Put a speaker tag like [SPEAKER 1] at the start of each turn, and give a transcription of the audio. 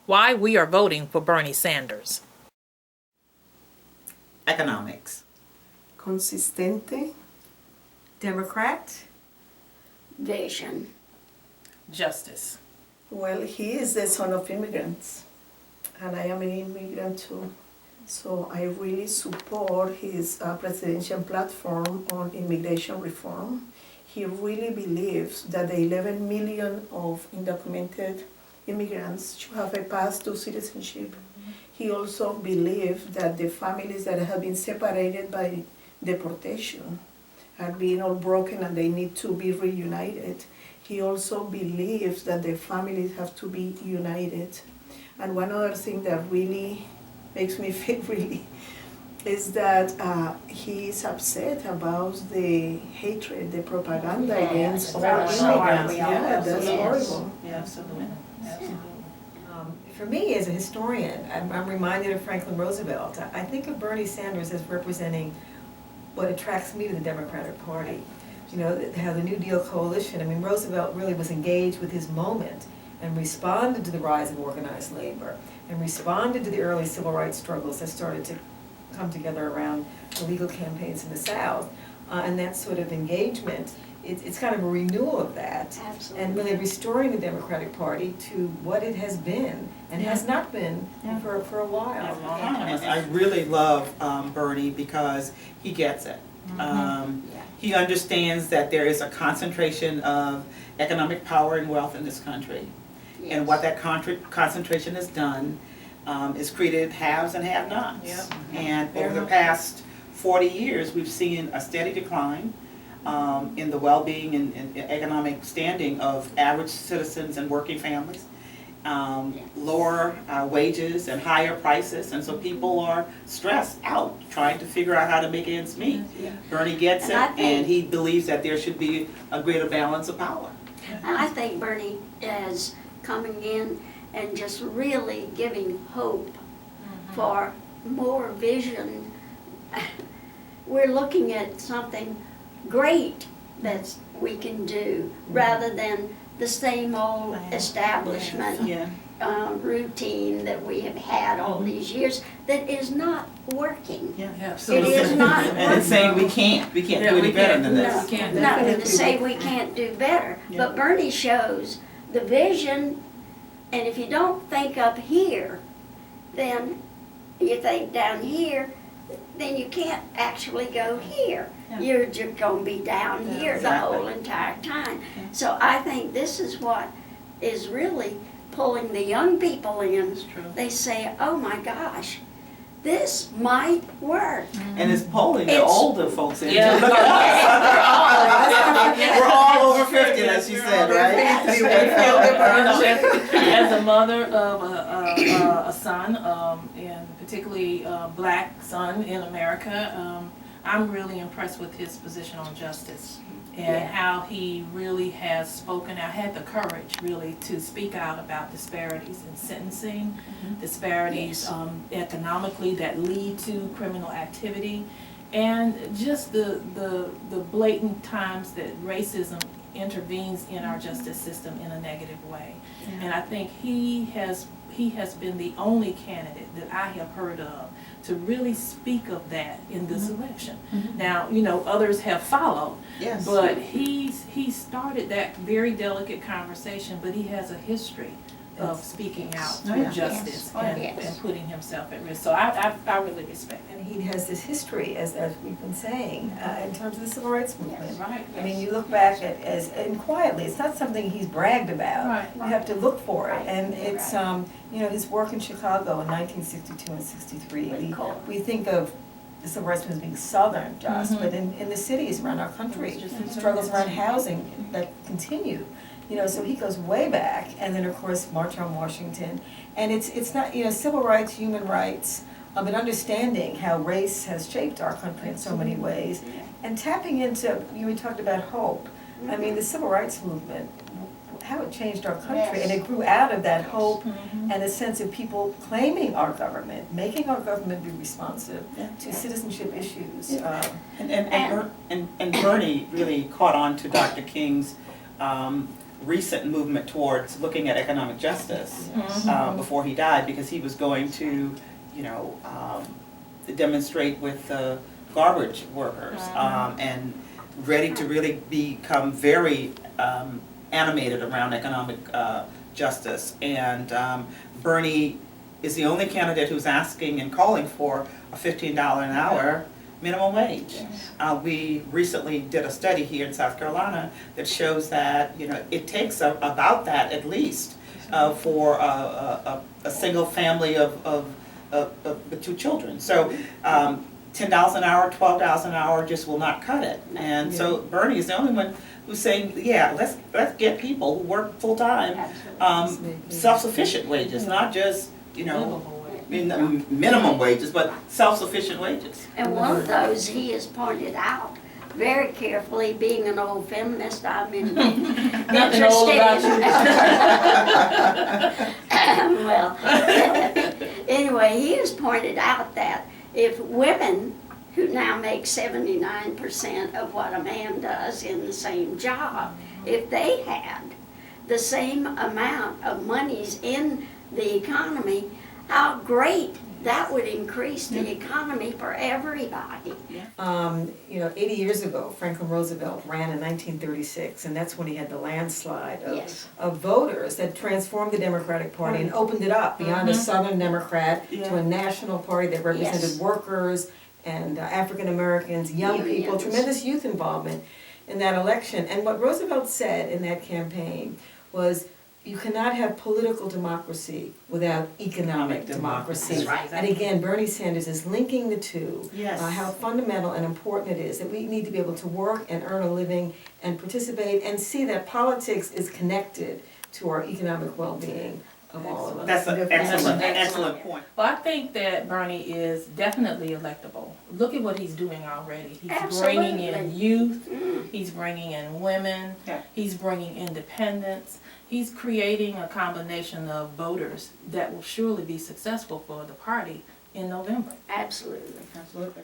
[SPEAKER 1] Why we are voting for Bernie Sanders.
[SPEAKER 2] Economics.
[SPEAKER 3] Consistente.
[SPEAKER 4] Democrat.
[SPEAKER 5] Vision.
[SPEAKER 1] Justice.
[SPEAKER 3] Well, he is the son of immigrants, and I am an immigrant too. So I really support his presidential platform on immigration reform. He really believes that the 11 million of undocumented immigrants should have a path to citizenship. He also believes that the families that have been separated by deportation are being all broken and they need to be reunited. He also believes that the families have to be united. And one other thing that really makes me feel really is that he is upset about the hatred, the propaganda against all immigrants. Yeah, that's horrible.
[SPEAKER 2] Yeah, absolutely. Absolutely.
[SPEAKER 4] For me, as a historian, I'm reminded of Franklin Roosevelt. I think of Bernie Sanders as representing what attracts me to the Democratic Party. You know, how the New Deal coalition, I mean, Roosevelt really was engaged with his moment and responded to the rise of organized labor and responded to the early civil rights struggles that started to come together around the legal campaigns in the South. And that sort of engagement, it's kind of a renewal of that.
[SPEAKER 5] Absolutely.
[SPEAKER 4] And really restoring the Democratic Party to what it has been and has not been for a while.
[SPEAKER 2] I really love Bernie because he gets it. He understands that there is a concentration of economic power and wealth in this country.
[SPEAKER 5] Yes.
[SPEAKER 2] And what that concentration has done is created haves and have-nots.
[SPEAKER 1] Yep.
[SPEAKER 2] And over the past 40 years, we've seen a steady decline in the well-being and economic standing of average citizens and working families. Lower wages and higher prices, and so people are stressed out trying to figure out how to make ends meet. Bernie gets it, and he believes that there should be a greater balance of power.
[SPEAKER 5] And I think Bernie is coming in and just really giving hope for more vision. We're looking at something great that we can do rather than the same old establishment routine that we have had all these years that is not working. It is not working.
[SPEAKER 2] And it's saying we can't do any better than this.
[SPEAKER 5] No, to say we can't do better. But Bernie shows the vision, and if you don't think up here, then you think down here, then you can't actually go here. You're just going to be down here the whole entire time. So I think this is what is really pulling the young people in. They say, oh my gosh, this might work.
[SPEAKER 2] And it's pulling the
[SPEAKER 5] It's-
[SPEAKER 2] older folks in.
[SPEAKER 1] Yeah.
[SPEAKER 2] Look at us. We're all over 50, as she said, right?
[SPEAKER 1] As a mother of a son, and particularly a black son in America, I'm really impressed with his position on justice and how he really has spoken out, had the courage really to speak out about disparities in sentencing, disparities economically that lead to criminal activity, and just the blatant times that racism intervenes in our justice system in a negative way. And I think he has been the only candidate that I have heard of to really speak of that in this election. Now, you know, others have followed,
[SPEAKER 2] Yes.
[SPEAKER 1] but he started that very delicate conversation, but he has a history of speaking out for justice and putting himself at risk. So I really respect him.
[SPEAKER 4] And he has this history, as we've been saying, in terms of the civil rights movement.
[SPEAKER 1] Right.
[SPEAKER 4] I mean, you look back at and quietly, it's not something he's bragged about.
[SPEAKER 1] Right.
[SPEAKER 4] You have to look for it, and it's you know, his work in Chicago in 1962 and 63. We think of the civil rights movement being southern, just, but in the cities around our country, struggles around housing that continue. You know, so he goes way back, and then of course March on Washington, and it's not, you know, civil rights, human rights, but understanding how race has shaped our country in so many ways, and tapping into, you know, we talked about hope. I mean, the civil rights movement, how it changed our country, and it grew out of that hope and a sense of people claiming our government, making our government be responsive to citizenship issues.
[SPEAKER 2] And Bernie really caught on to Dr. King's recent movement towards looking at economic justice before he died, because he was going to, demonstrate with garbage workers and ready to really become very animated around economic justice. And Bernie is the only candidate who's asking and calling for a $15 an hour minimum wage. We recently did a study here in South Carolina that shows that it takes about that at least for a single family of 2 children. So $10 an hour, $12 an hour just will not cut it. And so Bernie is the only one who's saying, yeah, let's get people who work full time, self-sufficient wages, not just minimum wages, but self-sufficient wages.
[SPEAKER 5] And one of those he has pointed out very carefully, being an old feminist, I'm
[SPEAKER 1] Nothing old about you.
[SPEAKER 5] Well, anyway, he has pointed out that if women who now make 79% of what a man does in the same job, if they had the same amount of monies in the economy, how great that would increase the economy for everybody.
[SPEAKER 4] 80 years ago, Franklin Roosevelt ran in 1936, and that's when he had the landslide
[SPEAKER 5] Yes.
[SPEAKER 4] of voters that transformed the Democratic Party and opened it up beyond a Southern Democrat to a national party that represented
[SPEAKER 5] Yes.
[SPEAKER 4] workers and African Americans, young people,
[SPEAKER 5] Unions.
[SPEAKER 4] tremendous youth involvement in that election. And what Roosevelt said in that campaign was, you cannot have political democracy without economic democracy.
[SPEAKER 5] That's right.
[SPEAKER 4] And again, Bernie Sanders is linking the two.
[SPEAKER 2] Yes.
[SPEAKER 4] How fundamental and important it is that we need to be able to work and earn a living and participate and see that politics is connected to our economic well-being of all of us.
[SPEAKER 2] That's an excellent,
[SPEAKER 1] Excellent.
[SPEAKER 2] excellent point.
[SPEAKER 1] Well, I think that Bernie is definitely electable. Look at what he's doing already. He's
[SPEAKER 5] Absolutely.
[SPEAKER 1] bringing in youth, he's bringing in women,
[SPEAKER 2] Yeah.
[SPEAKER 1] he's bringing independence. He's creating a combination of voters that will surely be successful for the party in November.
[SPEAKER 5] Absolutely.
[SPEAKER 2] Absolutely.